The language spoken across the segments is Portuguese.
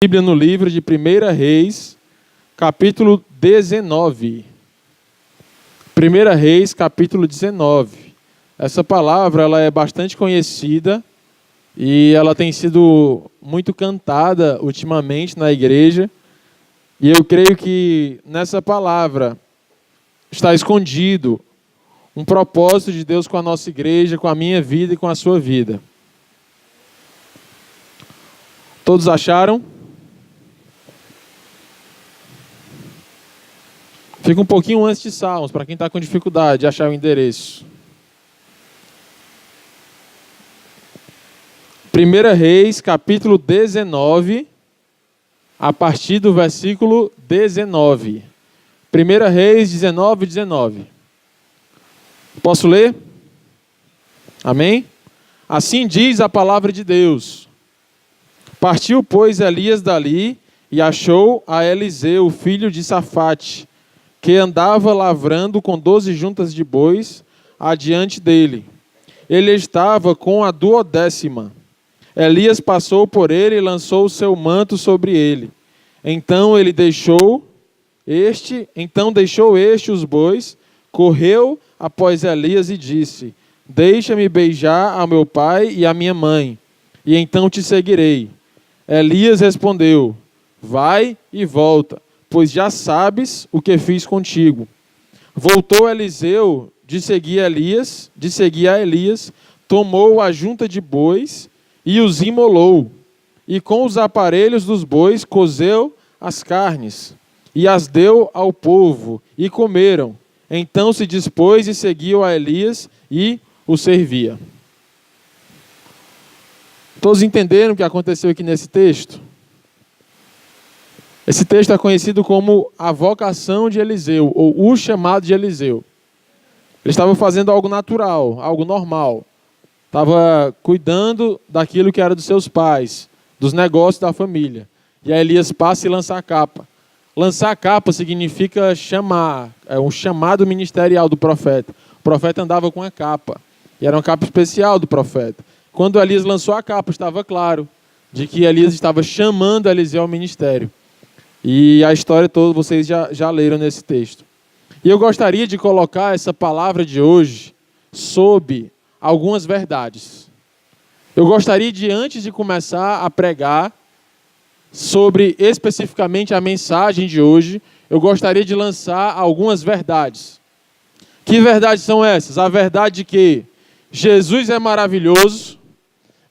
Bíblia no livro de 1 Reis, capítulo 19. 1 Reis, capítulo 19. Essa palavra ela é bastante conhecida e ela tem sido muito cantada ultimamente na igreja. E eu creio que nessa palavra está escondido um propósito de Deus com a nossa igreja, com a minha vida e com a sua vida. Todos acharam? Fica um pouquinho antes de Salmos, para quem está com dificuldade de achar o endereço. 1 Reis, capítulo 19, a partir do versículo 19. 1 Reis 19. Posso ler? Amém? Assim diz a palavra de Deus. Partiu, pois, Elias dali e achou a Eliseu, filho de Safate, que andava lavrando com 12 juntas de bois adiante dele. Ele estava com a 12ª. Elias passou por ele e lançou o seu manto sobre ele. Então deixou este os bois, correu após Elias e disse: Deixa-me beijar a meu pai e a minha mãe, e então te seguirei. Elias respondeu: Vai e volta, pois já sabes o que fiz contigo. Voltou Eliseu de seguir a Elias, tomou a junta de bois e os imolou, e com os aparelhos dos bois cozeu as carnes, e as deu ao povo, e comeram. Então se dispôs e seguiu a Elias e o servia. Todos entenderam o que aconteceu aqui nesse texto? Esse texto é conhecido como a vocação de Eliseu, ou o chamado de Eliseu. Ele estava fazendo algo natural, algo normal. Estava cuidando daquilo que era dos seus pais, dos negócios da família. E aí Elias passa e lança a capa. Lançar a capa significa chamar, é um chamado ministerial do profeta. O profeta andava com a capa, e era uma capa especial do profeta. Quando Elias lançou a capa, estava claro de que Elias estava chamando Eliseu ao ministério. E a história toda vocês já leram nesse texto. E eu gostaria de colocar essa palavra de hoje sob algumas verdades. Eu gostaria de, antes de começar a pregar sobre especificamente a mensagem de hoje, eu gostaria de lançar algumas verdades. Que verdades são essas? A verdade de que Jesus é maravilhoso,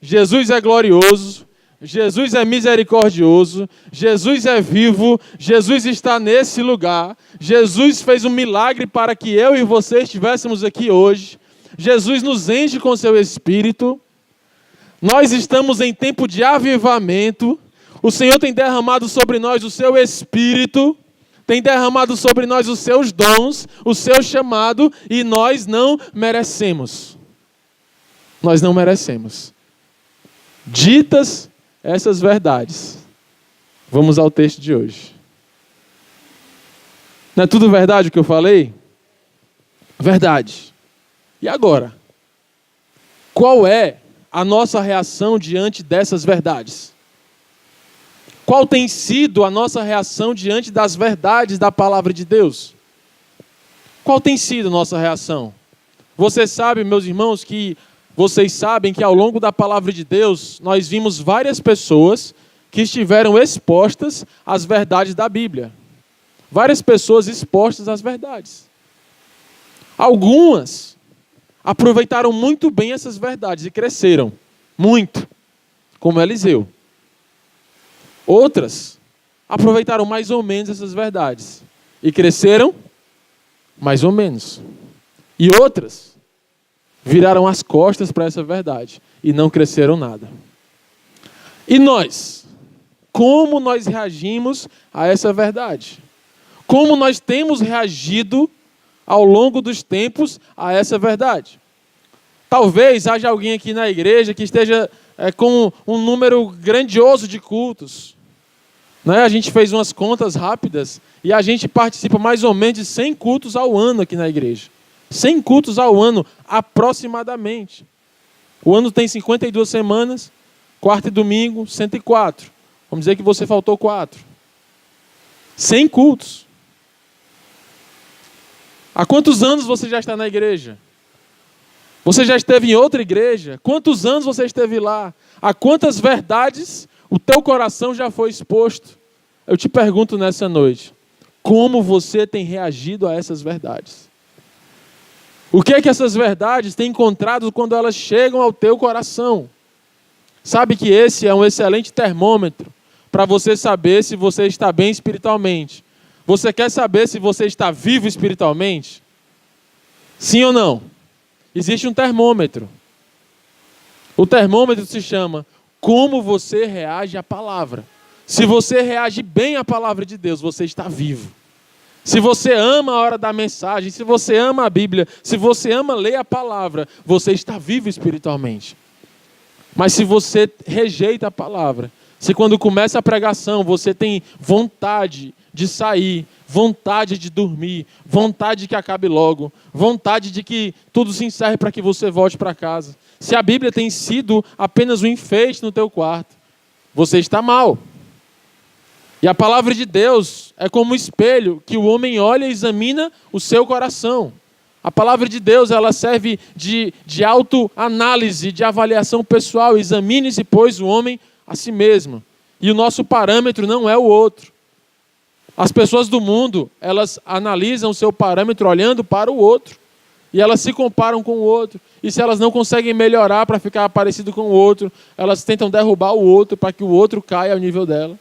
Jesus é glorioso, Jesus é misericordioso, Jesus é vivo, Jesus está nesse lugar, Jesus fez um milagre para que eu e você estivéssemos aqui hoje, Jesus nos enche com seu Espírito, nós estamos em tempo de avivamento, o Senhor tem derramado sobre nós o seu Espírito, tem derramado sobre nós os seus dons, o seu chamado, e nós não merecemos. Nós não merecemos. Ditas essas verdades, vamos ao texto de hoje. Não é tudo verdade o que eu falei? Verdade. E agora? Qual é a nossa reação diante dessas verdades? Qual tem sido a nossa reação diante das verdades da palavra de Deus? Qual tem sido a nossa reação? Você sabe, meus irmãos, vocês sabem que ao longo da palavra de Deus, nós vimos várias pessoas que estiveram expostas às verdades da Bíblia. Várias pessoas expostas às verdades. Algumas aproveitaram muito bem essas verdades e cresceram muito, como Eliseu. Outras aproveitaram mais ou menos essas verdades e cresceram mais ou menos. E outras viraram as costas para essa verdade e não cresceram nada. E nós? Como nós reagimos a essa verdade? Como nós temos reagido ao longo dos tempos a essa verdade? Talvez haja alguém aqui na igreja que esteja com um número grandioso de cultos. Né? A gente fez umas contas rápidas e a gente participa mais ou menos de 100 cultos ao ano aqui na igreja. 100 cultos ao ano, aproximadamente. O ano tem 52 semanas, quarta e domingo, 104. Vamos dizer que você faltou 4. 100 cultos. Há quantos anos você já está na igreja? Você já esteve em outra igreja? Quantos anos você esteve lá? A quantas verdades o teu coração já foi exposto? Eu te pergunto nessa noite, como você tem reagido a essas verdades? O que é que essas verdades têm encontrado quando elas chegam ao teu coração? Sabe que esse é um excelente termômetro para você saber se você está bem espiritualmente. Você quer saber se você está vivo espiritualmente? Sim ou não? Existe um termômetro. O termômetro se chama como você reage à palavra. Se você reage bem à palavra de Deus, você está vivo. Se você ama a hora da mensagem, se você ama a Bíblia, se você ama ler a palavra, você está vivo espiritualmente. Mas se você rejeita a palavra, se quando começa a pregação você tem vontade de sair, vontade de dormir, vontade de que acabe logo, vontade de que tudo se encerre para que você volte para casa, se a Bíblia tem sido apenas um enfeite no teu quarto, você está mal. E a palavra de Deus é como um espelho que o homem olha e examina o seu coração. A palavra de Deus, ela serve de autoanálise, de avaliação pessoal. Examine-se, pois, o homem a si mesmo. E o nosso parâmetro não é o outro. As pessoas do mundo, elas analisam o seu parâmetro olhando para o outro. E elas se comparam com o outro. E se elas não conseguem melhorar para ficar parecido com o outro, elas tentam derrubar o outro para que o outro caia ao nível dela.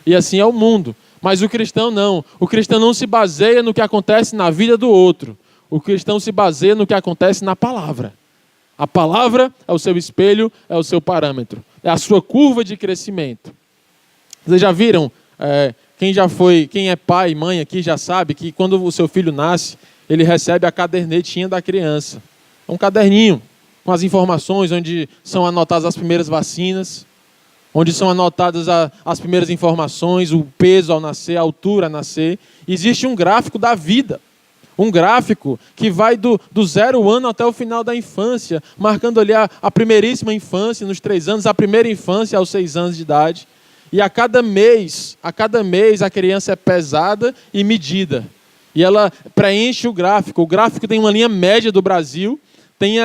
E assim é o mundo. Mas o cristão não. O cristão não se baseia no que acontece na vida do outro. O cristão se baseia no que acontece na palavra. A palavra é o seu espelho, é o seu parâmetro. É a sua curva de crescimento. Vocês já viram? Quem é pai e mãe aqui já sabe que quando o seu filho nasce, ele recebe a cadernetinha da criança. É um caderninho com as informações onde são anotadas as primeiras vacinas, onde são anotadas as primeiras informações, o peso ao nascer, a altura a nascer. Existe um gráfico da vida. Um gráfico que vai do 0 ano até o final da infância, marcando ali a primeiríssima infância, nos 3 anos, a primeira infância aos 6 anos de idade. E a cada mês a criança é pesada e medida. E ela preenche o gráfico. O gráfico tem uma linha média do Brasil, tem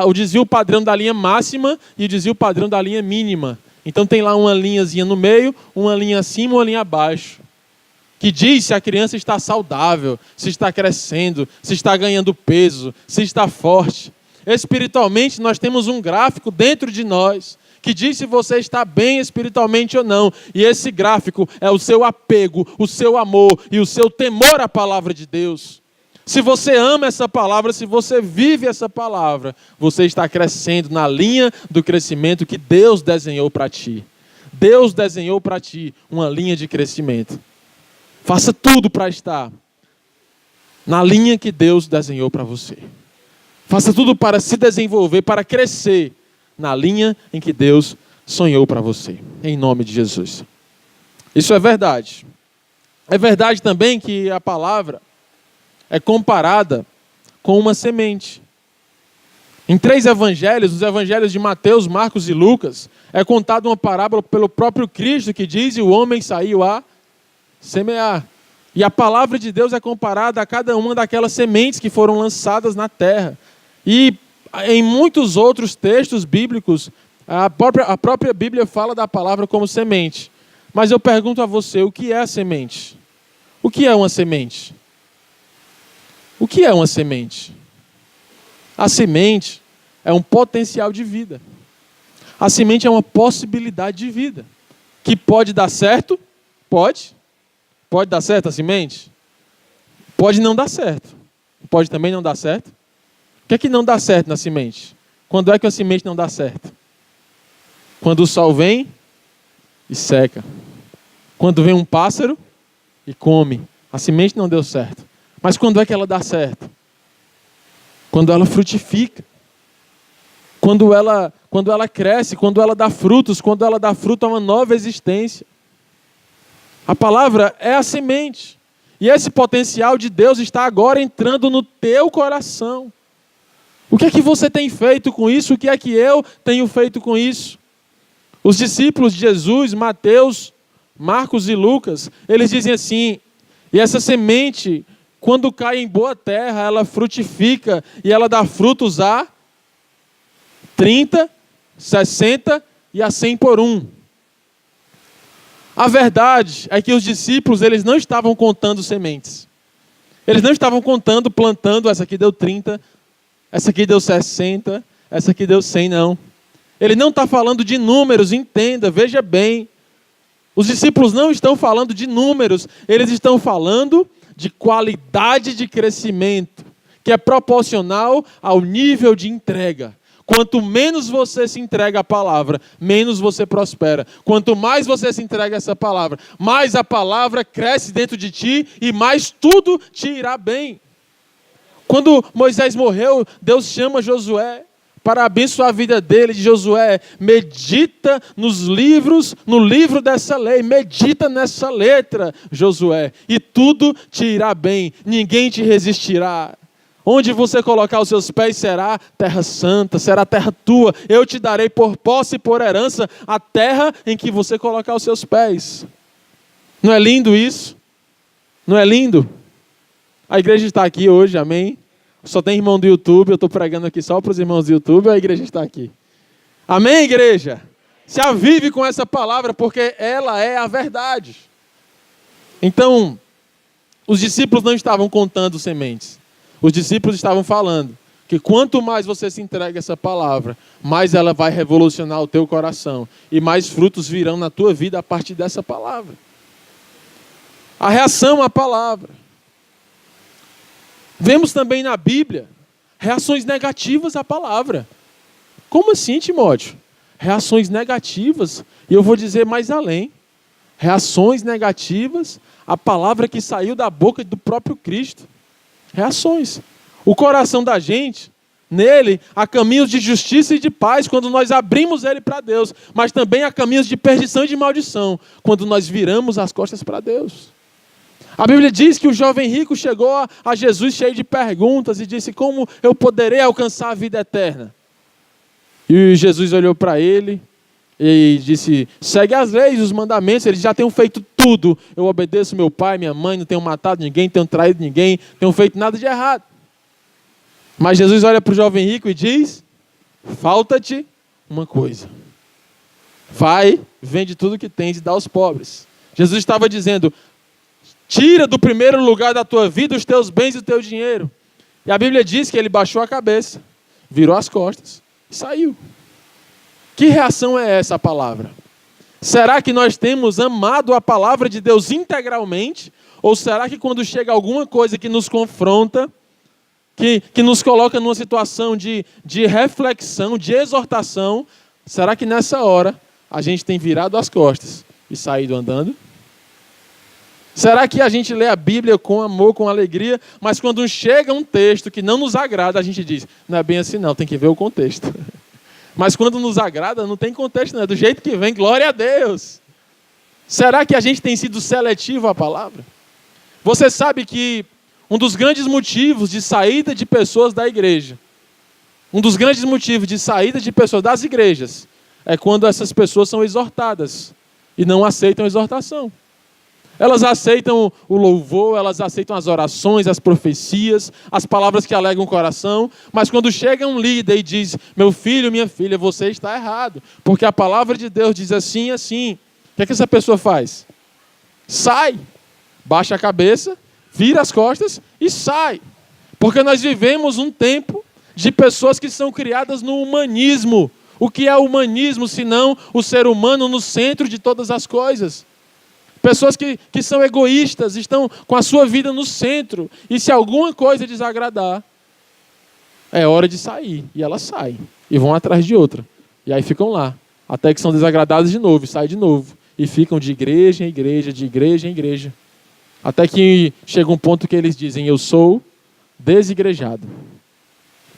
o desvio padrão da linha máxima e o desvio padrão da linha mínima. Então tem lá uma linhazinha no meio, uma linha acima, uma linha abaixo, que diz se a criança está saudável, se está crescendo, se está ganhando peso, se está forte. Espiritualmente, nós temos um gráfico dentro de nós, que diz se você está bem espiritualmente ou não. E esse gráfico é o seu apego, o seu amor e o seu temor à palavra de Deus. Se você ama essa palavra, se você vive essa palavra, você está crescendo na linha do crescimento que Deus desenhou para ti. Deus desenhou para ti uma linha de crescimento. Faça tudo para estar na linha que Deus desenhou para você. Faça tudo para se desenvolver, para crescer na linha em que Deus sonhou para você. Em nome de Jesus. Isso é verdade. É verdade também que a palavra é comparada com uma semente. Em 3 evangelhos, os evangelhos de Mateus, Marcos e Lucas, é contada uma parábola pelo próprio Cristo que diz: e o homem saiu a semear. E a palavra de Deus é comparada a cada uma daquelas sementes que foram lançadas na terra. E em muitos outros textos bíblicos, a própria Bíblia fala da palavra como semente. Mas eu pergunto a você, o que é a semente? O que é uma semente? O que é uma semente? A semente é um potencial de vida. A semente é uma possibilidade de vida. Que pode dar certo? Pode. Pode dar certo a semente? Pode não dar certo. Pode também não dar certo. O que é que não dá certo na semente? Quando é que a semente não dá certo? Quando o sol vem e seca. Quando vem um pássaro e come. A semente não deu certo. Mas quando é que ela dá certo? Quando ela frutifica. Quando ela cresce, quando ela dá frutos, quando ela dá fruto a uma nova existência. A palavra é a semente. E esse potencial de Deus está agora entrando no teu coração. O que é que você tem feito com isso? O que é que eu tenho feito com isso? Os discípulos de Jesus, Mateus, Marcos e Lucas, eles dizem assim: e essa semente, quando cai em boa terra, ela frutifica e ela dá frutos a 30, 60 e a 100 por um. A verdade é que os discípulos, eles não estavam contando sementes. Eles não estavam contando, plantando, essa aqui deu 30, essa aqui deu 60, essa aqui deu 100, não. Ele não está falando de números, entenda, veja bem. Os discípulos não estão falando de números, eles estão falando de qualidade de crescimento, que é proporcional ao nível de entrega. Quanto menos você se entrega à palavra, menos você prospera. Quanto mais você se entrega a essa palavra, mais a palavra cresce dentro de ti e mais tudo te irá bem. Quando Moisés morreu, Deus chama Josué para abençoar a vida dele, de Josué: medita no livro dessa lei, medita nessa letra, Josué, e tudo te irá bem, ninguém te resistirá. Onde você colocar os seus pés será terra santa, será terra tua. Eu te darei por posse e por herança a terra em que você colocar os seus pés. Não é lindo isso? Não é lindo? A igreja está aqui hoje, amém? Só tem irmão do YouTube, eu estou pregando aqui só para os irmãos do YouTube, a igreja está aqui. Amém, igreja? Se avive com essa palavra, porque ela é a verdade. Então, os discípulos não estavam contando sementes. Os discípulos estavam falando que quanto mais você se entrega a essa palavra, mais ela vai revolucionar o teu coração e mais frutos virão na tua vida a partir dessa palavra. A reação à palavra. Vemos também na Bíblia reações negativas à palavra. Como assim, Timóteo? Reações negativas, e eu vou dizer mais além. Reações negativas à palavra que saiu da boca do próprio Cristo. Reações. O coração da gente, nele, há caminhos de justiça e de paz quando nós abrimos ele para Deus, mas também há caminhos de perdição e de maldição quando nós viramos as costas para Deus. A Bíblia diz que o jovem rico chegou a Jesus cheio de perguntas e disse: como eu poderei alcançar a vida eterna? E Jesus olhou para ele e disse: segue as leis, os mandamentos, eles já tenham feito tudo. Eu obedeço meu pai, minha mãe, não tenho matado ninguém, não tenho traído ninguém, não tenho feito nada de errado. Mas Jesus olha para o jovem rico e diz: falta-te uma coisa. Vai, vende tudo que tens e dá aos pobres. Jesus estava dizendo: tira do primeiro lugar da tua vida os teus bens e o teu dinheiro. E a Bíblia diz que ele baixou a cabeça, virou as costas e saiu. Que reação é essa à palavra? Será que nós temos amado a palavra de Deus integralmente? Ou será que quando chega alguma coisa que nos confronta, que nos coloca numa situação de reflexão, de exortação, será que nessa hora a gente tem virado as costas e saído andando? Será que a gente lê a Bíblia com amor, com alegria, mas quando chega um texto que não nos agrada, a gente diz: não é bem assim não, tem que ver o contexto. Mas quando nos agrada, não tem contexto, não é do jeito que vem, glória a Deus. Será que a gente tem sido seletivo à palavra? Você sabe que um dos grandes motivos de saída de pessoas da igreja, um dos grandes motivos de saída de pessoas das igrejas, é quando essas pessoas são exortadas e não aceitam a exortação. Elas aceitam o louvor, elas aceitam as orações, as profecias, as palavras que alegram o coração, mas quando chega um líder e diz: meu filho, minha filha, você está errado, porque a palavra de Deus diz assim e assim, o que essa pessoa faz? Sai, baixa a cabeça, vira as costas e sai. Porque nós vivemos um tempo de pessoas que são criadas no humanismo. O que é o humanismo, senão o ser humano no centro de todas as coisas? Pessoas que são egoístas, estão com a sua vida no centro. E se alguma coisa desagradar, é hora de sair. E elas saem. E vão atrás de outra. E aí ficam lá. Até que são desagradadas de novo. E saem de novo. E ficam de igreja em igreja, de igreja em igreja. Até que chega um ponto que eles dizem: eu sou desigrejado.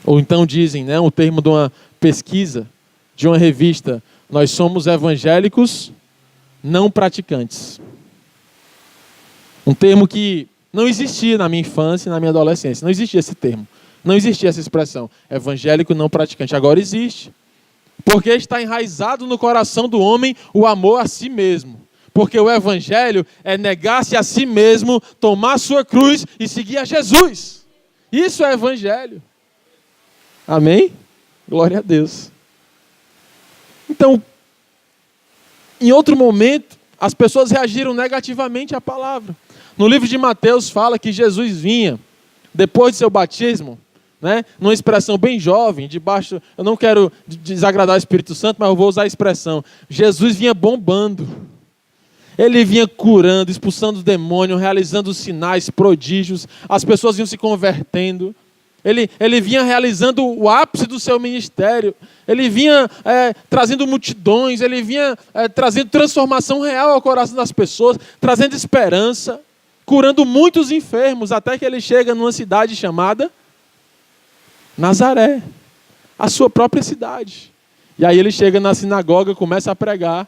Ou então dizem, né, o termo de uma pesquisa, de uma revista: nós somos evangélicos não praticantes. Um termo que não existia na minha infância e na minha adolescência. Não existia esse termo. Não existia essa expressão. Evangélico não praticante. Agora existe. Porque está enraizado no coração do homem o amor a si mesmo. Porque o evangelho é negar-se a si mesmo, tomar a sua cruz e seguir a Jesus. Isso é evangelho. Amém? Glória a Deus. Então, em outro momento, as pessoas reagiram negativamente à palavra. No livro de Mateus fala que Jesus vinha, depois de seu batismo, numa expressão bem jovem, debaixo, eu não quero desagradar o Espírito Santo, mas eu vou usar a expressão, Jesus vinha bombando. Ele vinha curando, expulsando os demônios, realizando sinais, prodígios, as pessoas iam se convertendo. Ele vinha realizando o ápice do seu ministério. Ele vinha trazendo multidões, ele vinha trazendo transformação real ao coração das pessoas, trazendo esperança, curando muitos enfermos, até que ele chega numa cidade chamada Nazaré, a sua própria cidade. E aí ele chega na sinagoga, começa a pregar.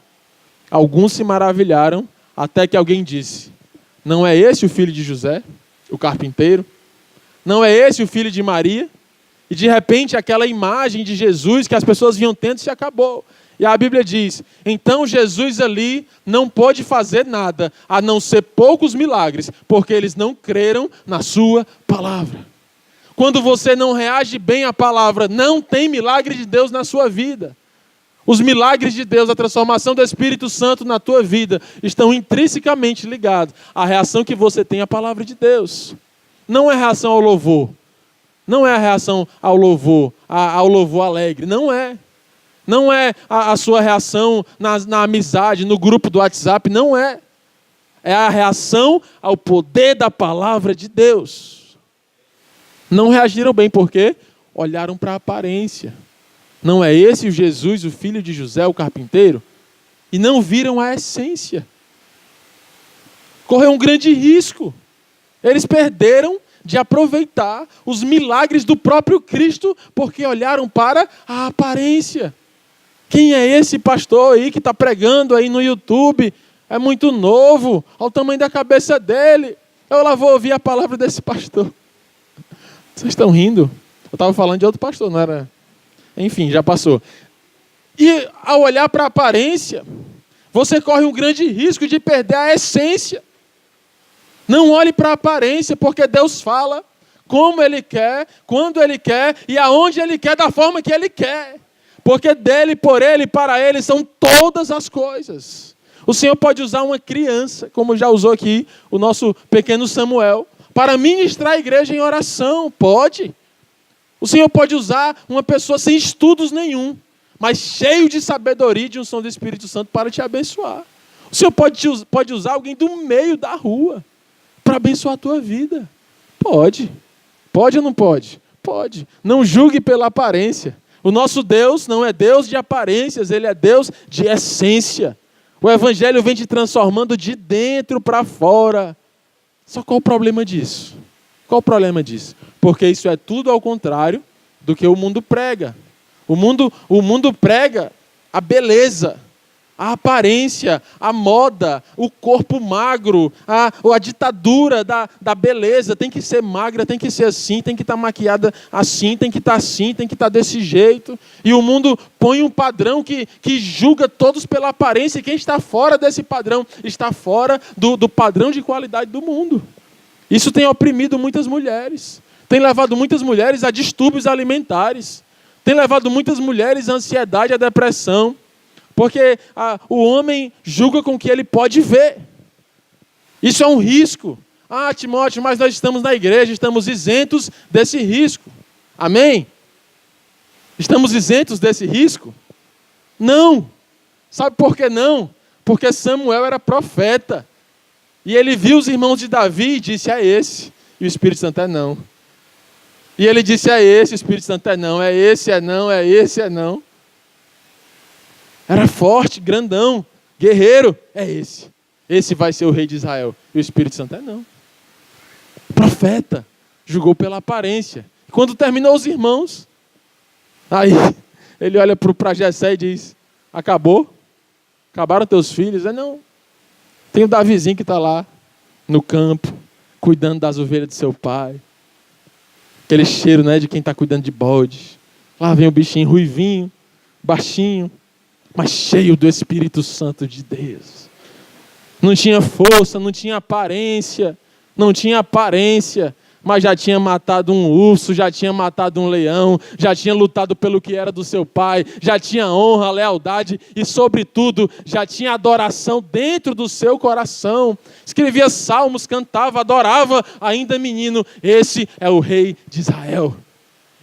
Alguns se maravilharam, até que alguém disse: não é esse o filho de José, o carpinteiro? Não é esse o filho de Maria? E de repente aquela imagem de Jesus que as pessoas vinham tendo se acabou. E a Bíblia diz, então Jesus ali não pôde fazer nada, a não ser poucos milagres, porque eles não creram na sua palavra. Quando você não reage bem à palavra, não tem milagre de Deus na sua vida. Os milagres de Deus, a transformação do Espírito Santo na tua vida, estão intrinsecamente ligados à reação que você tem à palavra de Deus. Não é reação ao louvor. Não é a reação ao louvor alegre. Não é. Não é a sua reação na amizade, no grupo do WhatsApp. Não é. É a reação ao poder da palavra de Deus. Não reagiram bem, por quê? Olharam para a aparência. Não é esse o Jesus, o filho de José, o carpinteiro? E não viram a essência. Correu um grande risco. Eles perderam de aproveitar os milagres do próprio Cristo, porque olharam para a aparência. Quem é esse pastor aí que está pregando aí no YouTube? É muito novo, olha o tamanho da cabeça dele. Eu lá vou ouvir a palavra desse pastor. Vocês estão rindo? Eu estava falando de outro pastor, não era? Enfim, já passou. E ao olhar para a aparência, você corre um grande risco de perder a essência. Não olhe para a aparência, porque Deus fala como Ele quer, quando Ele quer e aonde Ele quer, da forma que Ele quer. Porque dele, por Ele e para Ele são todas as coisas. O Senhor pode usar uma criança, como já usou aqui o nosso pequeno Samuel, para ministrar a igreja em oração. Pode. O Senhor pode usar uma pessoa sem estudos nenhum, mas cheio de sabedoria e de unção do Espírito Santo para te abençoar. O Senhor pode usar alguém do meio da rua para abençoar a tua vida. Pode. Pode ou não pode? Pode. Não julgue pela aparência. O nosso Deus não é Deus de aparências, Ele é Deus de essência. O Evangelho vem te transformando de dentro para fora. Só qual o problema disso? Qual o problema disso? Porque isso é tudo ao contrário do que o mundo prega. O mundo prega a beleza, a aparência, a moda, o corpo magro, a ditadura da beleza. Tem que ser magra, tem que ser assim, tem que estar maquiada assim, tem que estar assim, tem que estar desse jeito. E o mundo põe um padrão que julga todos pela aparência. E quem está fora desse padrão está fora do padrão de qualidade do mundo. Isso tem oprimido muitas mulheres. Tem levado muitas mulheres a distúrbios alimentares. Tem levado muitas mulheres à ansiedade, à depressão. Porque o homem julga com o que ele pode ver. Isso é um risco. Timóteo, mas nós estamos na igreja, estamos isentos desse risco. Amém? Estamos isentos desse risco? Não. Sabe por que não? Porque Samuel era profeta. E ele viu os irmãos de Davi e disse, é esse. E o Espírito Santo é não. E ele disse, é esse, o Espírito Santo é não. É esse, é não, é esse, é não. Era forte, grandão, guerreiro, é esse. Esse vai ser o rei de Israel. E o Espírito Santo é não. Profeta, julgou pela aparência. Quando terminou os irmãos, aí ele olha para Jessé e diz, acabou? Acabaram teus filhos? Não. Tem o Davizinho que está lá, no campo, cuidando das ovelhas de seu pai. Aquele cheiro, de quem está cuidando de bode. Lá vem o bichinho ruivinho, baixinho, mas cheio do Espírito Santo de Deus. Não tinha força, não tinha aparência, mas já tinha matado um urso, já tinha matado um leão, já tinha lutado pelo que era do seu pai, já tinha honra, lealdade e, sobretudo, já tinha adoração dentro do seu coração. Escrevia salmos, cantava, adorava, ainda menino. Esse é o rei de Israel.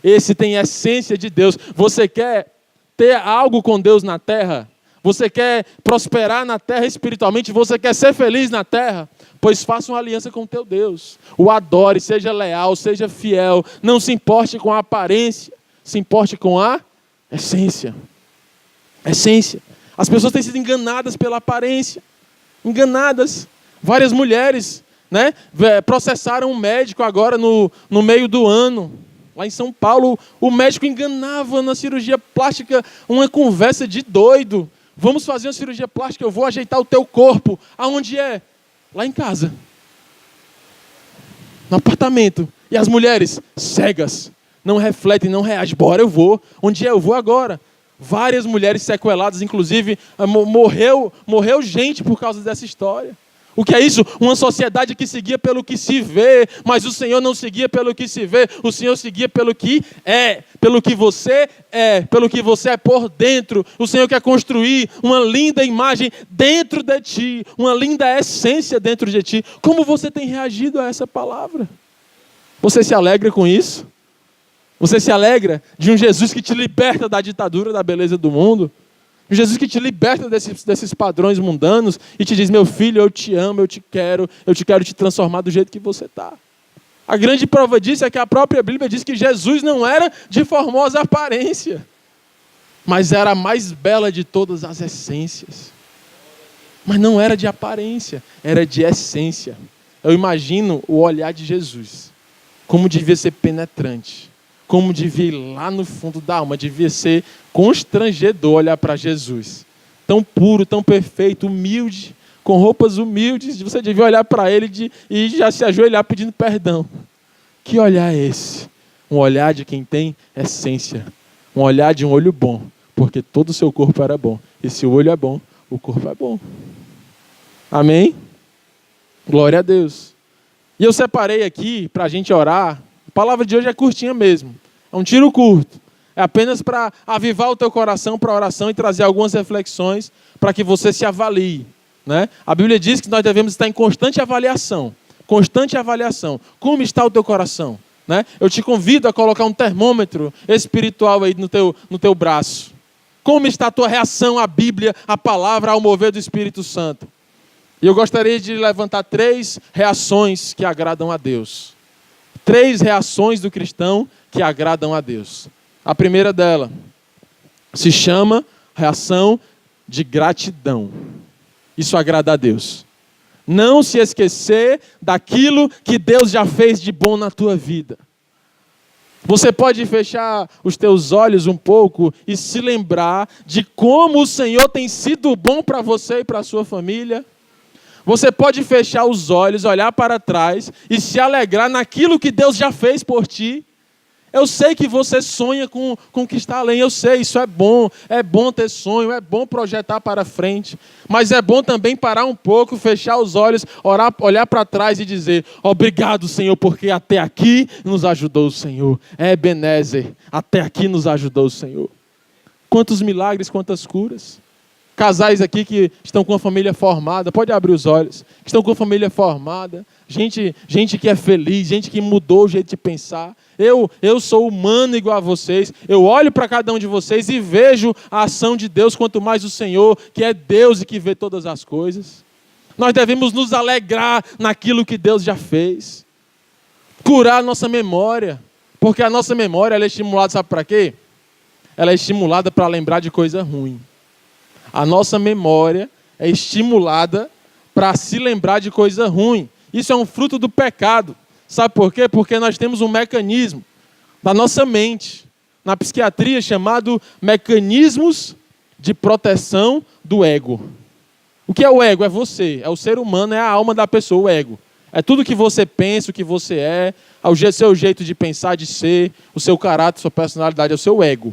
Esse tem a essência de Deus. Você quer ter algo com Deus na terra? Você quer prosperar na terra espiritualmente? Você quer ser feliz na terra? Pois faça uma aliança com o teu Deus. O adore, seja leal, seja fiel. Não se importe com a aparência. Se importe com a essência. Essência. As pessoas têm sido enganadas pela aparência. Enganadas. Várias mulheres, né, processaram um médico agora no meio do ano. Lá em São Paulo, o médico enganava na cirurgia plástica, uma conversa de doido. Vamos fazer uma cirurgia plástica, eu vou ajeitar o teu corpo. Aonde é? Lá em casa. No apartamento. E as mulheres, cegas, não refletem, não reagem. Bora, eu vou. Onde é? Eu vou agora. Várias mulheres sequeladas, inclusive, morreu gente por causa dessa história. O que é isso? Uma sociedade que seguia pelo que se vê, mas o Senhor não seguia pelo que se vê, o Senhor seguia pelo que é, pelo que você é por dentro. O Senhor quer construir uma linda imagem dentro de ti, uma linda essência dentro de ti. Como você tem reagido a essa palavra? Você se alegra com isso? Você se alegra de um Jesus que te liberta da ditadura da beleza do mundo? Jesus que te liberta desses padrões mundanos e te diz: meu filho, eu te amo, eu te quero te transformar do jeito que você está. A grande prova disso é que a própria Bíblia diz que Jesus não era de formosa aparência, mas era a mais bela de todas as essências. Mas não era de aparência, era de essência. Eu imagino o olhar de Jesus, como devia ser penetrante. Como devia ir lá no fundo da alma, devia ser constrangedor olhar para Jesus. Tão puro, tão perfeito, humilde, com roupas humildes. Você devia olhar para ele e já se ajoelhar pedindo perdão. Que olhar é esse? Um olhar de quem tem essência. Um olhar de um olho bom, porque todo o seu corpo era bom. E se o olho é bom, o corpo é bom. Amém? Glória a Deus. E eu separei aqui para a gente orar. A palavra de hoje é curtinha mesmo. É um tiro curto. É apenas para avivar o teu coração para a oração e trazer algumas reflexões para que você se avalie, né? A Bíblia diz que nós devemos estar em constante avaliação. Constante avaliação. Como está o teu coração? Né? Eu te convido a colocar um termômetro espiritual aí no teu braço. Como está a tua reação à Bíblia, à palavra, ao mover do Espírito Santo? E eu gostaria de levantar 3 reações que agradam a Deus. 3 reações do cristão que agradam a Deus. A primeira dela se chama reação de gratidão. Isso agrada a Deus. Não se esquecer daquilo que Deus já fez de bom na tua vida. Você pode fechar os teus olhos um pouco e se lembrar de como o Senhor tem sido bom para você e para a sua família. Você pode fechar os olhos, olhar para trás e se alegrar naquilo que Deus já fez por ti. Eu sei que você sonha com o que está além, eu sei, isso é bom ter sonho, é bom projetar para frente, mas é bom também parar um pouco, fechar os olhos, orar, olhar para trás e dizer: obrigado, Senhor, porque até aqui nos ajudou o Senhor. Ebenezer, até aqui nos ajudou o Senhor. Quantos milagres, quantas curas. Casais aqui que estão com a família formada, pode abrir os olhos, que estão com a família formada, gente que é feliz, gente que mudou o jeito de pensar. Eu sou humano igual a vocês, eu olho para cada um de vocês e vejo a ação de Deus, quanto mais o Senhor, que é Deus e que vê todas as coisas. Nós devemos nos alegrar naquilo que Deus já fez. Curar a nossa memória, porque a nossa memória ela é estimulada, sabe para quê? Ela é estimulada para lembrar de coisa ruim. A nossa memória é estimulada para se lembrar de coisa ruim. Isso é um fruto do pecado. Sabe por quê? Porque nós temos um mecanismo na nossa mente, na psiquiatria, chamado mecanismos de proteção do ego. O que é o ego? É você, é o ser humano, é a alma da pessoa, o ego. É tudo que você pensa, o que você é o seu jeito de pensar, de ser, o seu caráter, sua personalidade, é o seu ego.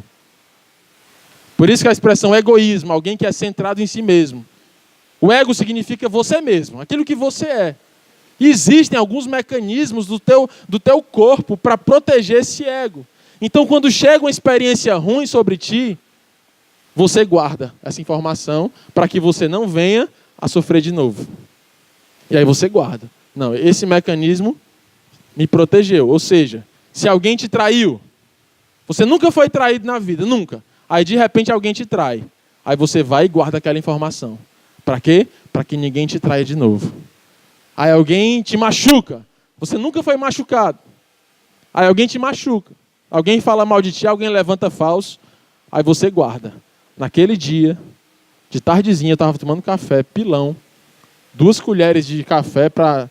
Por isso que a expressão egoísmo, alguém que é centrado em si mesmo. O ego significa você mesmo, aquilo que você é. E existem alguns mecanismos do teu corpo para proteger esse ego. Então, quando chega uma experiência ruim sobre ti, você guarda essa informação para que você não venha a sofrer de novo. E aí você guarda. Não, esse mecanismo me protegeu. Ou seja, se alguém te traiu, você nunca foi traído na vida, nunca. Aí de repente alguém te trai. Aí você vai e guarda aquela informação. Para quê? Para que ninguém te traia de novo. Aí alguém te machuca. Você nunca foi machucado. Aí alguém te machuca. Alguém fala mal de ti, alguém levanta falso. Aí você guarda. Naquele dia, de tardezinha, eu estava tomando café, pilão. 2 colheres de café para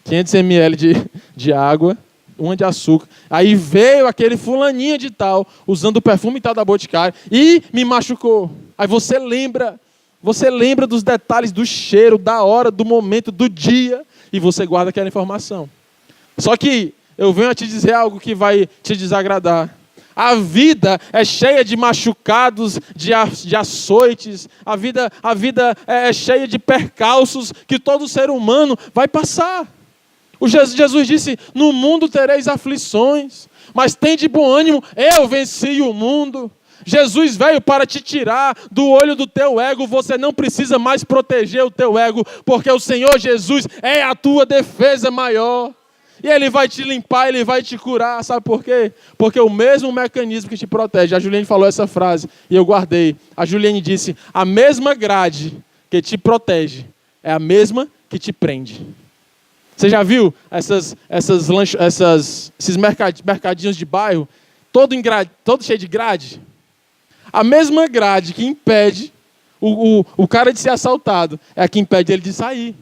500 ml de água, 1 de açúcar. Aí veio aquele fulaninho de tal, usando o perfume tal da Boticário, e me machucou. Aí você lembra dos detalhes do cheiro, da hora, do momento, do dia, e você guarda aquela informação. Só que eu venho a te dizer algo que vai te desagradar. A vida é cheia de machucados, de açoites. A vida é cheia de percalços que todo ser humano vai passar. Jesus disse, no mundo tereis aflições, mas tende bom ânimo, eu venci o mundo. Jesus veio para te tirar do olho do teu ego. Você não precisa mais proteger o teu ego, porque o Senhor Jesus é a tua defesa maior. E Ele vai te limpar, Ele vai te curar. Sabe por quê? Porque o mesmo mecanismo que te protege. A Juliane falou essa frase e eu guardei. A Juliane disse, a mesma grade que te protege é a mesma que te prende. Você já viu esses mercadinhos de bairro, todo cheio de grade? A mesma grade que impede o cara de ser assaltado é a que impede ele de sair.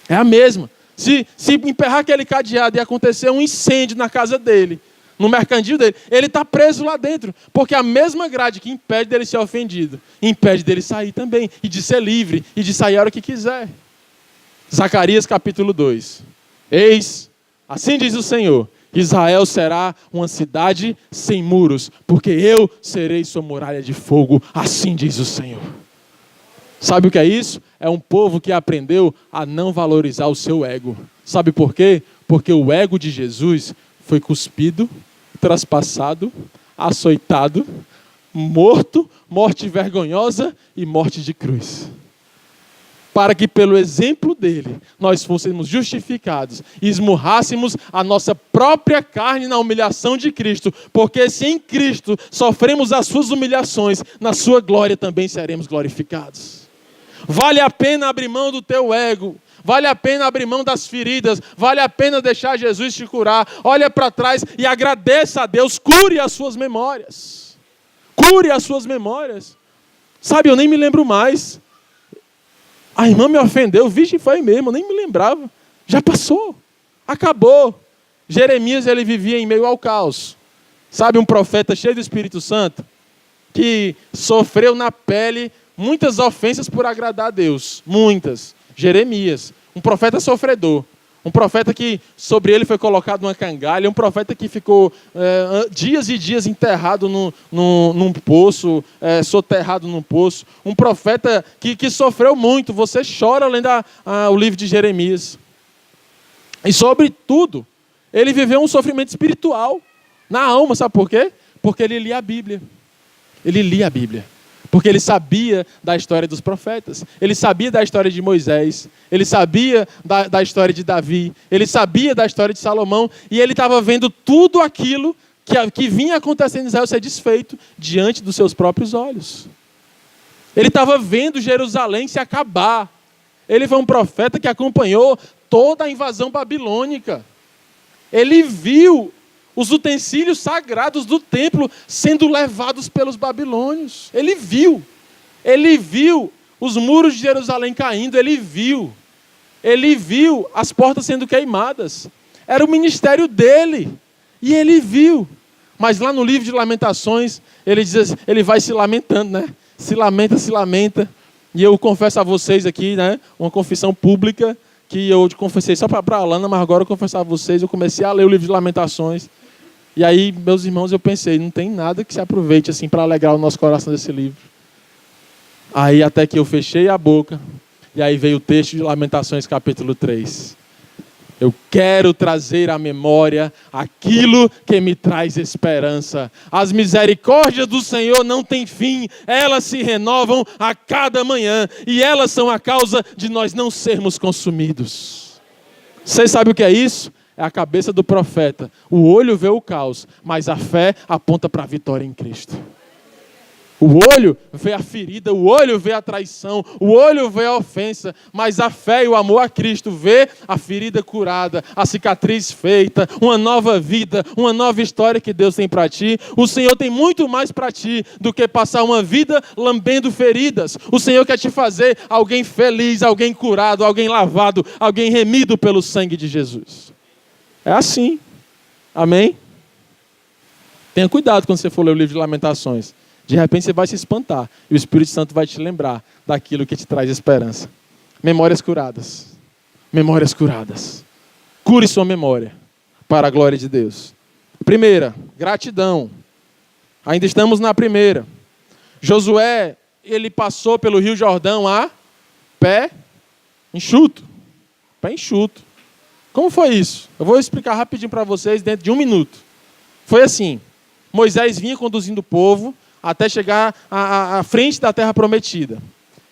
É a mesma. Se emperrar aquele cadeado e acontecer um incêndio na casa dele, no mercantil dele, ele está preso lá dentro. Porque a mesma grade que impede dele ser ofendido, impede dele sair também. E de ser livre, e de sair a hora que quiser. Zacarias capítulo 2. Eis, assim diz o Senhor, Israel será uma cidade sem muros, porque eu serei sua muralha de fogo, assim diz o Senhor. Sabe o que é isso? É um povo que aprendeu a não valorizar o seu ego. Sabe por quê? Porque o ego de Jesus foi cuspido, traspassado, açoitado, morto, morte vergonhosa e morte de cruz. Para que pelo exemplo dele, nós fôssemos justificados e esmurrássemos a nossa própria carne na humilhação de Cristo. Porque se em Cristo sofremos as suas humilhações, na sua glória também seremos glorificados. Vale a pena abrir mão do teu ego. Vale a pena abrir mão das feridas. Vale a pena deixar Jesus te curar. Olha para trás e agradeça a Deus. Cure as suas memórias. Cure as suas memórias. Sabe, eu nem me lembro mais. A irmã me ofendeu. Vixe, foi mesmo. Eu nem me lembrava. Já passou. Acabou. Jeremias, ele vivia em meio ao caos. Sabe, um profeta cheio do Espírito Santo, que sofreu na pele muitas ofensas por agradar a Deus. Muitas. Jeremias. Um profeta sofredor. Um profeta que sobre ele foi colocado uma cangalha. Um profeta que ficou dias e dias enterrado num poço. Soterrado num poço. Um profeta que sofreu muito. Você chora lendo o livro de Jeremias. E sobretudo, ele viveu um sofrimento espiritual. Na alma, sabe por quê? Porque ele lia a Bíblia. Ele lia a Bíblia. Porque ele sabia da história dos profetas. Ele sabia da história de Moisés. Ele sabia da história de Davi. Ele sabia da história de Salomão. E ele estava vendo tudo aquilo que vinha acontecendo em Israel ser desfeito diante dos seus próprios olhos. Ele estava vendo Jerusalém se acabar. Ele foi um profeta que acompanhou toda a invasão babilônica. Ele viu os utensílios sagrados do templo sendo levados pelos babilônios. Ele viu os muros de Jerusalém caindo, ele viu as portas sendo queimadas. Era o ministério dele, e ele viu. Mas lá no livro de Lamentações, ele diz assim, ele vai se lamentando, né? Se lamenta. E eu confesso a vocês aqui, né? Uma confissão pública, que eu confessei só para a Alana, mas agora eu confesso a vocês, eu comecei a ler o livro de Lamentações. E aí, meus irmãos, eu pensei, não tem nada que se aproveite assim para alegrar o nosso coração desse livro. Aí até que eu fechei a boca, e aí veio o texto de Lamentações capítulo 3. Eu quero trazer à memória aquilo que me traz esperança. As misericórdias do Senhor não têm fim, elas se renovam a cada manhã, e elas são a causa de nós não sermos consumidos. Você sabe o que é isso? É a cabeça do profeta. O olho vê o caos, mas a fé aponta para a vitória em Cristo. O olho vê a ferida, o olho vê a traição, o olho vê a ofensa, mas a fé e o amor a Cristo vê a ferida curada, a cicatriz feita, uma nova vida, uma nova história que Deus tem para ti. O Senhor tem muito mais para ti do que passar uma vida lambendo feridas. O Senhor quer te fazer alguém feliz, alguém curado, alguém lavado, alguém remido pelo sangue de Jesus. É assim. Amém? Tenha cuidado quando você for ler o livro de Lamentações. De repente você vai se espantar e o Espírito Santo vai te lembrar daquilo que te traz esperança. Memórias curadas. Memórias curadas. Cure sua memória para a glória de Deus. Primeira, gratidão. Ainda estamos na primeira. Josué, ele passou pelo Rio Jordão a pé enxuto. Pé enxuto. Como foi isso? Eu vou explicar rapidinho para vocês dentro de 1 minuto. Foi assim. Moisés vinha conduzindo o povo até chegar à frente da terra prometida.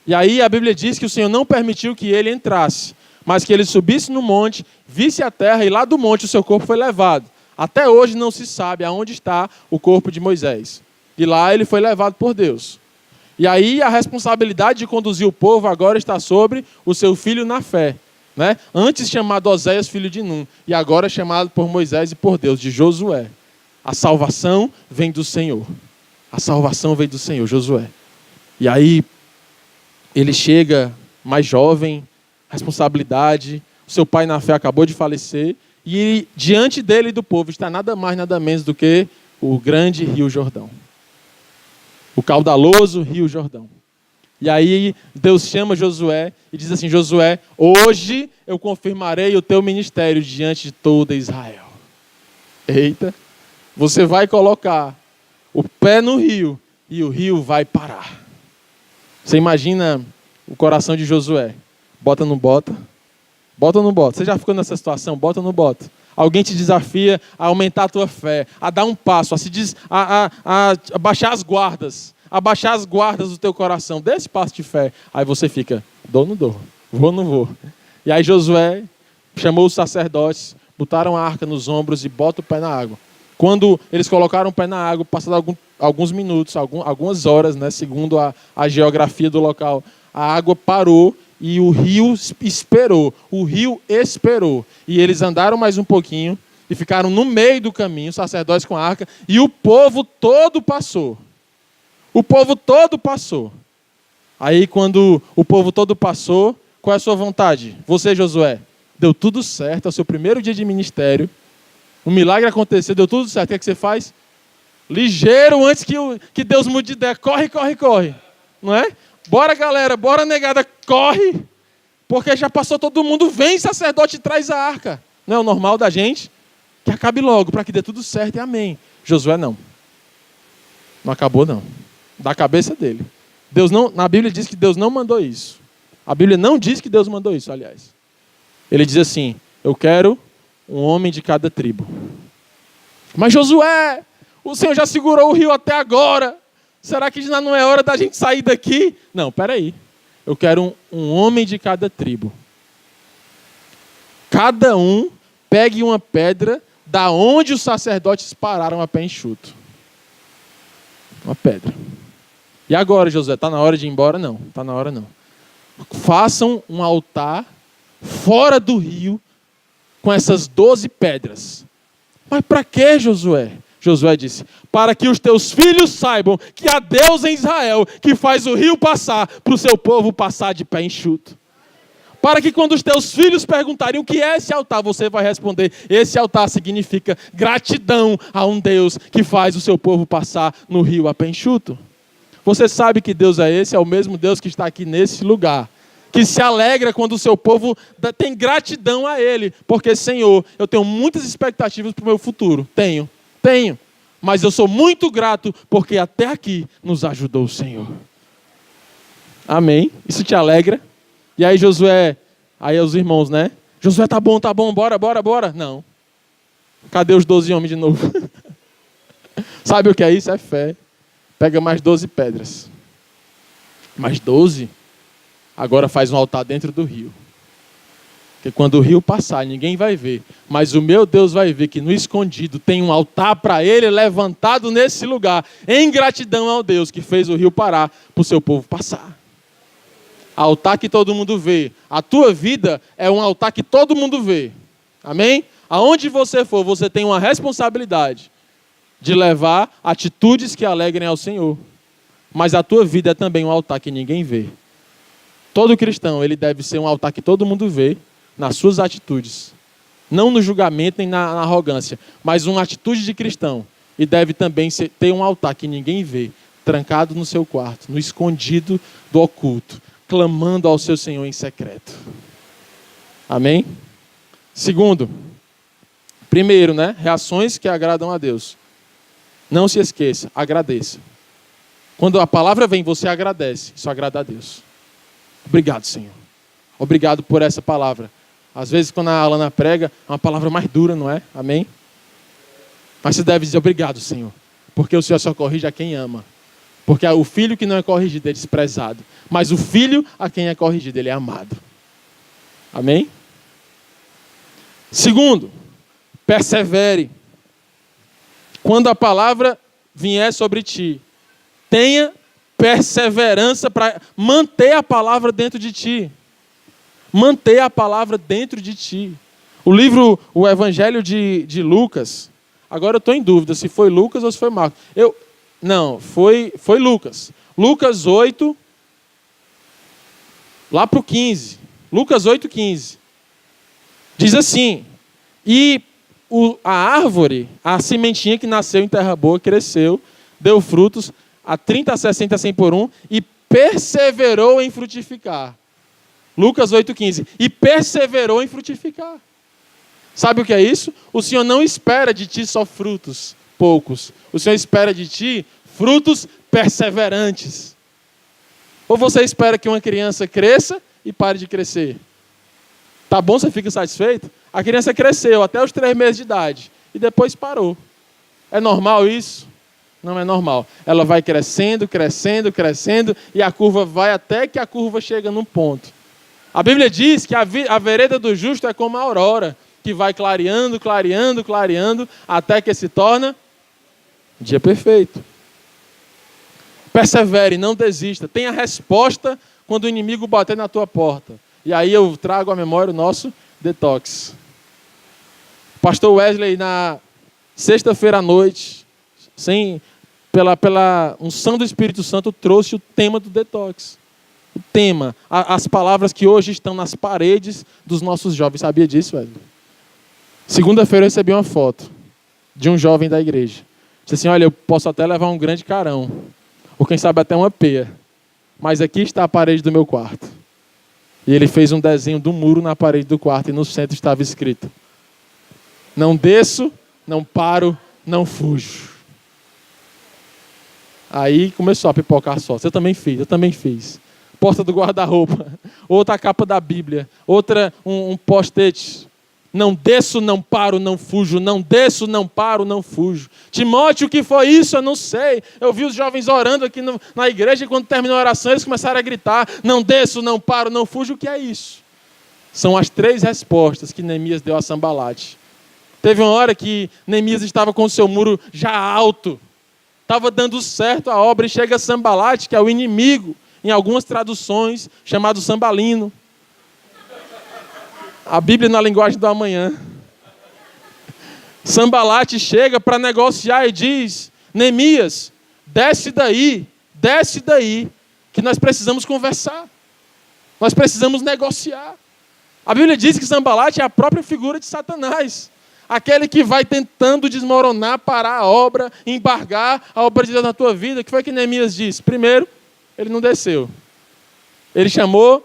E aí a Bíblia diz que o Senhor não permitiu que ele entrasse, mas que ele subisse no monte, visse a terra, e lá do monte o seu corpo foi levado. Até hoje não se sabe aonde está o corpo de Moisés. E lá ele foi levado por Deus. E aí a responsabilidade de conduzir o povo agora está sobre o seu filho na fé. Né? Antes chamado Oséias, filho de Num, e agora chamado por Moisés e por Deus, de Josué. A salvação vem do Senhor. A salvação veio do Senhor, Josué. E aí, ele chega mais jovem, responsabilidade, o seu pai na fé acabou de falecer, e diante dele e do povo está nada mais, nada menos do que o grande Rio Jordão. O caudaloso Rio Jordão. E aí, Deus chama Josué e diz assim: Josué, hoje eu confirmarei o teu ministério diante de toda Israel. Eita, você vai colocar o pé no rio e o rio vai parar. Você imagina o coração de Josué. Bota ou não bota? Bota ou não bota? Você já ficou nessa situação? Bota ou não bota? Alguém te desafia a aumentar a tua fé, a dar um passo, a baixar as guardas. Abaixar as guardas do teu coração. Dê esse passo de fé. Aí você fica, dou ou não dou? Vou ou não vou? E aí Josué chamou os sacerdotes, botaram a arca nos ombros e bota o pé na água. Quando eles colocaram o pé na água, passaram alguns minutos, algumas horas, né, segundo a geografia do local, a água parou e o rio esperou. O rio esperou. E eles andaram mais um pouquinho e ficaram no meio do caminho, os sacerdotes com a arca, e o povo todo passou. O povo todo passou. Aí quando o povo todo passou, qual é a sua vontade? Você, Josué, deu tudo certo, é o seu primeiro dia de ministério. Um milagre aconteceu, deu tudo certo. O que é que você faz? Ligeiro antes que Deus mude de ideia. Corre, corre, corre. Não é? Bora, galera, bora, negada, corre. Porque já passou todo mundo. Vem, sacerdote, traz a arca. Não é o normal da gente? Que acabe logo, para que dê tudo certo e amém. Josué não. Não acabou não. Da cabeça dele. Deus não, na Bíblia diz que Deus não mandou isso. A Bíblia não diz que Deus mandou isso, aliás. Ele diz assim: eu quero um homem de cada tribo. Mas Josué, o Senhor já segurou o rio até agora. Será que já não é hora da gente sair daqui? Não, peraí. Eu quero um homem de cada tribo. Cada um pegue uma pedra da onde os sacerdotes pararam a pé enxuto. Uma pedra. E agora, Josué, está na hora de ir embora? Não, está na hora não. Façam um altar fora do rio com essas 12 pedras. Mas para que, Josué? Josué disse: para que os teus filhos saibam que há Deus em Israel que faz o rio passar para o seu povo passar de pé enxuto. Para que quando os teus filhos perguntarem o que é esse altar, você vai responder: esse altar significa gratidão a um Deus que faz o seu povo passar no rio a pé enxuto. Você sabe que Deus é esse? É o mesmo Deus que está aqui nesse lugar, que se alegra quando o seu povo tem gratidão a Ele. Porque, Senhor, eu tenho muitas expectativas para o meu futuro. Tenho. Mas eu sou muito grato porque até aqui nos ajudou o Senhor. Amém? Isso te alegra? E aí Josué, aí os irmãos, né? Josué, tá bom, bora. Não. Cadê os 12 homens de novo? Sabe o que é isso? É fé. Pega mais 12 pedras. Mais 12? Agora faz um altar dentro do rio. Porque quando o rio passar, ninguém vai ver. Mas o meu Deus vai ver que no escondido tem um altar para ele levantado nesse lugar. Em gratidão ao Deus que fez o rio parar para o seu povo passar. Altar que todo mundo vê. A tua vida é um altar que todo mundo vê. Amém? Aonde você for, você tem uma responsabilidade de levar atitudes que alegrem ao Senhor. Mas a tua vida é também um altar que ninguém vê. Todo cristão, ele deve ser um altar que todo mundo vê nas suas atitudes. Não no julgamento nem na arrogância, mas uma atitude de cristão. E deve também ter um altar que ninguém vê, trancado no seu quarto, no escondido do oculto, clamando ao seu Senhor em secreto. Amém? Segundo, primeiro, né? Reações que agradam a Deus. Não se esqueça, agradeça. Quando a palavra vem, você agradece. Isso agrada a Deus. Obrigado, Senhor. Obrigado por essa palavra. Às vezes, quando a Alana prega, é uma palavra mais dura, não é? Amém? Mas você deve dizer obrigado, Senhor. Porque o Senhor só corrige a quem ama. Porque o filho que não é corrigido é desprezado. Mas o filho a quem é corrigido, ele é amado. Amém? Segundo, persevere. Quando a palavra vier sobre ti, tenha perseverança para manter a palavra dentro de ti. Manter a palavra dentro de ti. O Evangelho de Lucas, agora eu estou em dúvida se foi Lucas ou se foi Marcos. Não, foi Lucas. Lucas 8, lá para o 15. Lucas 8, 15. Diz assim, e a árvore, a sementinha que nasceu em terra boa, cresceu, deu frutos a 30, a 60, a 100 por um, e perseverou em frutificar. Lucas 8,15. E perseverou em frutificar. Sabe o que é isso? O Senhor não espera de ti só frutos poucos. O Senhor espera de ti frutos perseverantes. Ou você espera que uma criança cresça e pare de crescer? Tá bom, você fica satisfeito? A criança cresceu até os 3 meses de idade e depois parou. É normal isso? Não é normal. Ela vai crescendo, crescendo, crescendo e a curva vai até que a curva chega num ponto. A Bíblia diz que a vereda do justo é como a aurora, que vai clareando, clareando, clareando, até que se torna dia perfeito. Persevere, não desista. Tenha resposta quando o inimigo bater na tua porta. E aí eu trago à memória o nosso detox. Pastor Wesley, na sexta-feira à noite, pela unção do Espírito Santo, trouxe o tema do detox. O tema, as palavras que hoje estão nas paredes dos nossos jovens. Sabia disso, Wesley? Segunda-feira eu recebi uma foto de um jovem da igreja. Disse assim, olha, eu posso até levar um grande carão, ou quem sabe até uma peia, mas aqui está a parede do meu quarto. E ele fez um desenho do muro na parede do quarto e no centro estava escrito: não desço, não paro, não fujo. Aí começou a pipocar só. Eu também fiz. Porta do guarda-roupa, outra capa da Bíblia, outra um post-it. Não desço, não paro, não fujo. Não desço, não paro, não fujo. Timóteo, o que foi isso? Eu não sei. Eu vi os jovens orando aqui na igreja e quando terminou a oração eles começaram a gritar: não desço, não paro, não fujo. O que é isso? São as 3 respostas que Neemias deu a Sambalate. Teve uma hora que Neemias estava com o seu muro já alto. Estava dando certo a obra e chega Sambalate, que é o inimigo, em algumas traduções, chamado Sambalino. A Bíblia na linguagem do amanhã. Sambalate chega para negociar e diz: Neemias, desce daí, que nós precisamos conversar. Nós precisamos negociar. A Bíblia diz que Sambalate é a própria figura de Satanás. Aquele que vai tentando desmoronar, parar a obra, embargar a obra de Deus na tua vida. O que foi que Neemias disse? Primeiro, ele não desceu. Ele chamou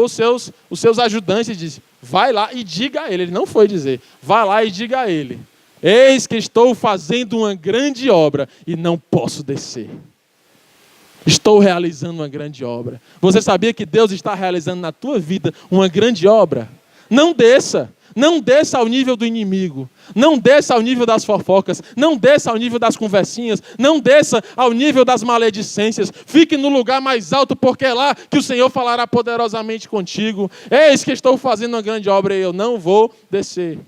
os seus ajudantes e disse: vai lá e diga a ele. Ele não foi dizer. Vai lá e diga a ele: eis que estou fazendo uma grande obra e não posso descer. Estou realizando uma grande obra. Você sabia que Deus está realizando na tua vida uma grande obra? Não desça. Não desça ao nível do inimigo. Não desça ao nível das fofocas. Não desça ao nível das conversinhas. Não desça ao nível das maledicências. Fique no lugar mais alto, porque é lá que o Senhor falará poderosamente contigo. Eis que estou fazendo uma grande obra e eu não vou descer.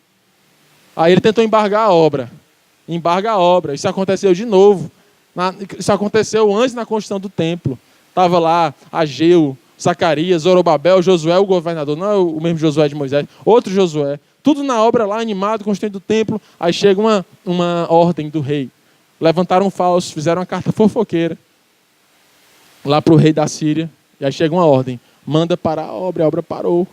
Aí ele tentou embargar a obra. Embarga a obra. Isso aconteceu de novo. Isso aconteceu antes na construção do templo. Estava lá Ageu, Zacarias, Zorobabel, Josué, o governador. Não é o mesmo Josué de Moisés. Outro Josué. Tudo na obra lá, animado, construindo o templo. Aí chega uma ordem do rei. Levantaram um falso, fizeram uma carta fofoqueira lá para o rei da Síria. E aí chega uma ordem. Manda parar a obra parou.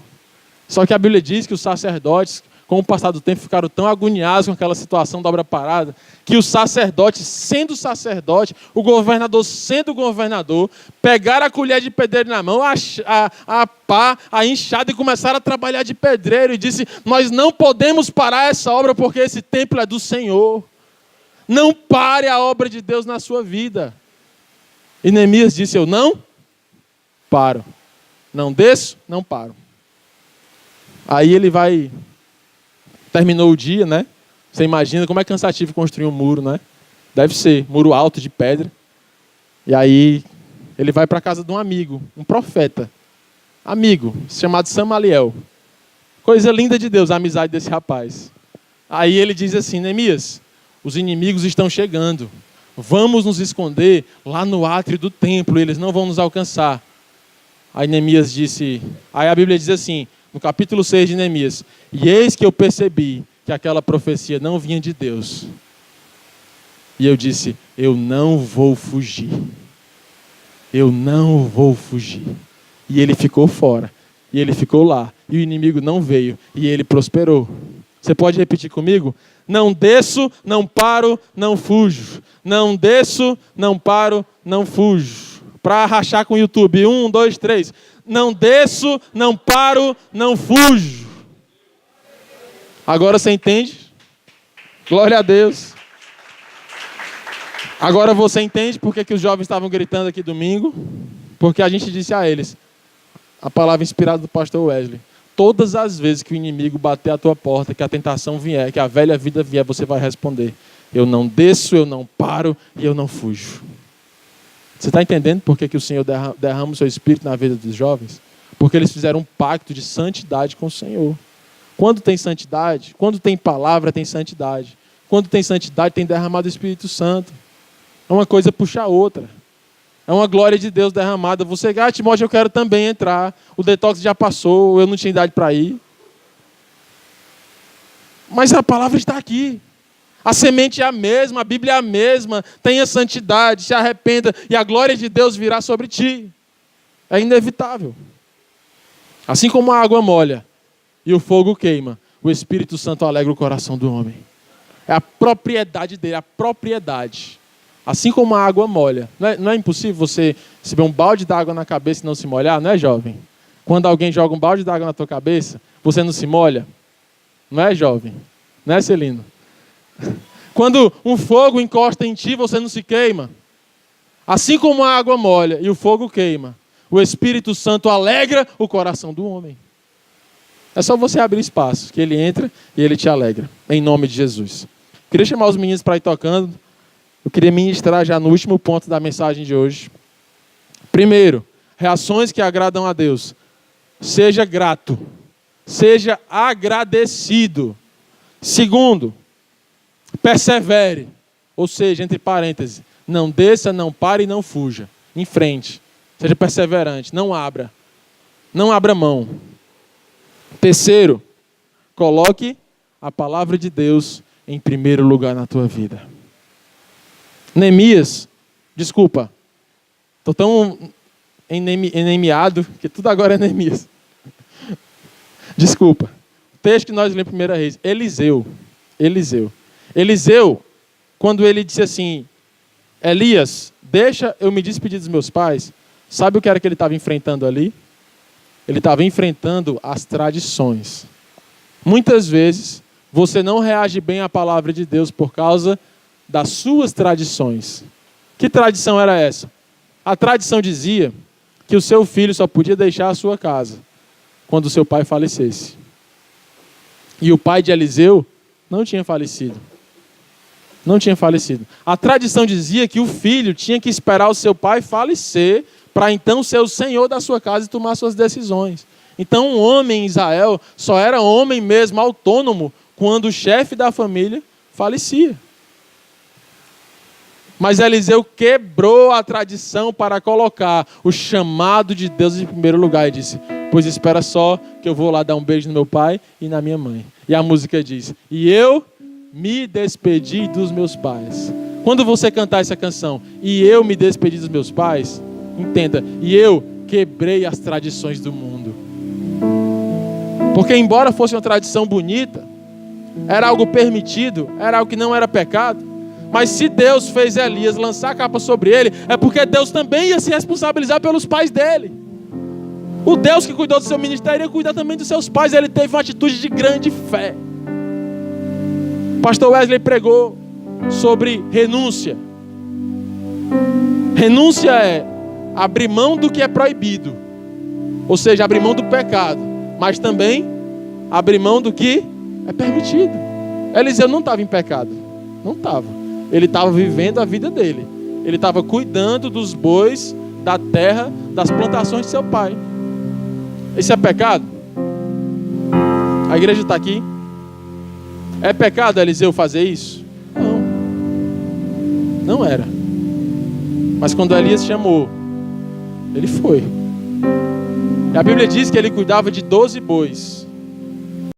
Só que a Bíblia diz que os sacerdotes, com o passar do tempo, ficaram tão agoniados com aquela situação da obra parada, que o sacerdote, sendo sacerdote, o governador sendo governador, pegaram a colher de pedreiro na mão, a pá, a enxada e começaram a trabalhar de pedreiro. E disse, nós não podemos parar essa obra porque esse templo é do Senhor. Não pare a obra de Deus na sua vida. E Neemias disse, eu não paro. Não desço, não paro. Aí ele vai... Terminou o dia, né? Você imagina como é cansativo construir um muro, né? Deve ser, muro alto de pedra. E aí ele vai para a casa de um amigo, um profeta. Amigo, chamado Samaliel. Coisa linda de Deus, a amizade desse rapaz. Aí ele diz assim, Neemias, os inimigos estão chegando. Vamos nos esconder lá no átrio do templo, eles não vão nos alcançar. Aí Neemias disse, aí a Bíblia diz assim, no capítulo 6 de Neemias, e eis que eu percebi que aquela profecia não vinha de Deus. E eu disse, eu não vou fugir. Eu não vou fugir. E ele ficou fora. E ele ficou lá. E o inimigo não veio. E ele prosperou. Você pode repetir comigo? Não desço, não paro, não fujo. Não desço, não paro, não fujo. Para rachar com o YouTube. 1, 2, 3. Não desço, não paro, não fujo. Agora você entende? Glória a Deus. Agora você entende por que os jovens estavam gritando aqui domingo? Porque a gente disse a eles, a palavra inspirada do pastor Wesley, todas as vezes que o inimigo bater a tua porta, que a tentação vier, que a velha vida vier, você vai responder, eu não desço, eu não paro e eu não fujo. Você está entendendo por que o Senhor derrama o seu espírito na vida dos jovens? Porque eles fizeram um pacto de santidade com o Senhor. Quando tem santidade, quando tem palavra, tem santidade. Quando tem santidade, tem derramado o Espírito Santo. É uma coisa puxa a outra. É uma glória de Deus derramada. Você, Timóteo, eu quero também entrar. O detox já passou, eu não tinha idade para ir. Mas a palavra está aqui. A semente é a mesma, a Bíblia é a mesma. Tenha santidade, se arrependa e a glória de Deus virá sobre ti. É inevitável. Assim como a água molha e o fogo queima, o Espírito Santo alegra o coração do homem. É a propriedade dele, a propriedade. Assim como a água molha. Não é impossível você receber um balde d'água na cabeça e não se molhar, não é, jovem? Quando alguém joga um balde d'água na tua cabeça, você não se molha? Não é, jovem? Não é, Celino? Quando um fogo encosta em ti, você não se queima. Assim como a água molha e o fogo queima, o Espírito Santo alegra o coração do homem. É só você abrir espaço, que ele entra e ele te alegra. Em nome de Jesus. Queria chamar os meninos para ir tocando. Eu queria ministrar já no último ponto da mensagem de hoje. Primeiro, reações que agradam a Deus. Seja grato. Seja agradecido. Segundo, persevere. Ou seja, entre parênteses, não desça, não pare e não fuja. Em frente. Seja perseverante. Não abra. Não abra mão. Terceiro, coloque a palavra de Deus em primeiro lugar na tua vida. Neemias, desculpa, estou tão enemiado que tudo agora é Neemias. Desculpa. O texto que nós lemos em 1 Reis, Eliseu, quando ele disse assim, Elias, deixa eu me despedir dos meus pais, sabe o que era que ele estava enfrentando ali? Ele estava enfrentando as tradições. Muitas vezes, você não reage bem à palavra de Deus por causa das suas tradições. Que tradição era essa? A tradição dizia que o seu filho só podia deixar a sua casa quando o seu pai falecesse. E o pai de Eliseu não tinha falecido. Não tinha falecido. A tradição dizia que o filho tinha que esperar o seu pai falecer para então ser o senhor da sua casa e tomar suas decisões. Então um homem em Israel só era homem mesmo, autônomo, quando o chefe da família falecia. Mas Eliseu quebrou a tradição para colocar o chamado de Deus em primeiro lugar e disse: pois espera só que eu vou lá dar um beijo no meu pai e na minha mãe. E a música diz: e eu me despedi dos meus pais. Quando você cantar essa canção, e eu me despedi dos meus pais, entenda, e eu quebrei as tradições do mundo. Porque embora fosse uma tradição bonita, era algo permitido, era algo que não era pecado. Mas se Deus fez Elias lançar a capa sobre ele, é porque Deus também ia se responsabilizar pelos pais dele. O Deus que cuidou do seu ministério ia cuidar também dos seus pais. Ele teve uma atitude de grande fé. O pastor Wesley pregou sobre renúncia. Renúncia é abrir mão do que é proibido, ou seja, abrir mão do pecado, mas também abrir mão do que é permitido. Eliseu não estava em pecado, não estava. Ele estava vivendo a vida dele. Ele estava cuidando dos bois, da terra, das plantações de seu pai. Isso é pecado? A igreja está aqui. É pecado Eliseu fazer isso? Não. Não era. Mas quando Elias chamou, ele foi. E a Bíblia diz que ele cuidava de 12 bois.